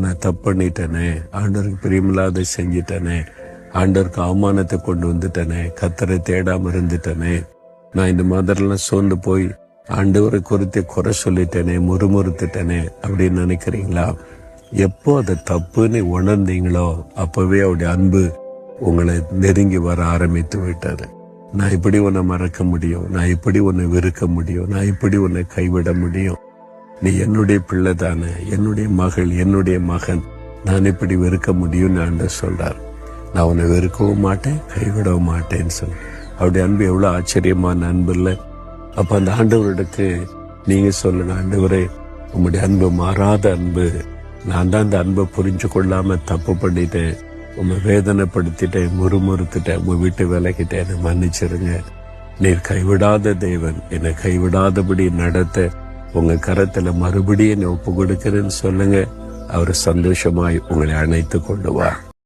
நான் தப்பு பண்ணிட்டேனே, ஆண்டவருக்கு பிரியமில்லாத செஞ்சிட்டேனே, ஆண்டவருக்கு அவமானத்தை கொண்டு வந்துட்டேனே, கர்த்தரை தேடாம இருந்துட்டேனே, நான் இந்த மாதிரிலாம் சோர்ந்து போய் ஆண்டவரை குறித்து குறை சொல்லிட்டேனே, முறுமுறுத்துட்டேனே அப்படின்னு நினைக்கிறீங்களா? எப்போ அதை தப்புன்னு உணர்ந்தீங்களோ அப்பவே அவருடைய அன்பு உங்களை நெருங்கி வர ஆரம்பித்து விட்டது. நான் இப்படி உன்னை மறக்க முடியும், நான் இப்படி உன்னை வெறுக்க முடியும், நான் இப்படி உன்னை கைவிட முடியும், நீ என்னுடைய பிள்ளை தானே, என்னுடைய மகள், என்னுடைய மகன், நான் இப்படி வெறுக்க முடியும்னு ஆண்டவர் சொல்றார். நான் உன்னை வெறுக்கவும் மாட்டேன், கைவிடவும் மாட்டேன்னு சொல்ல. அவருடைய அன்பு எவ்வளவு ஆச்சரியமான அன்பு இல்லை? அப்ப அந்த ஆண்டவருக்கு நீங்க சொல்லுங்க, ஆண்டவரே உங்களுடைய அன்பு மாறாத அன்பு, நான் தான் அந்த அன்பை புரிஞ்சு கொள்ளாம தப்பு பண்ணிட்டேன், உங்க வேதனைப்படுத்திட்டேன், முறுமுறுத்துட்டேன், உங்க வீட்டு விலகிட்டேன், என்னை மன்னிச்சிருங்க. நீர் கைவிடாத தேவன், என்னை கைவிடாதபடி நடத்த உங்க கரத்துல மறுபடியும் என்னை ஒப்பு கொடுக்கிறேன்னு சொல்லுங்க. அவர் சந்தோஷமாய் உங்களை அணைத்து கொள்ளுவார்.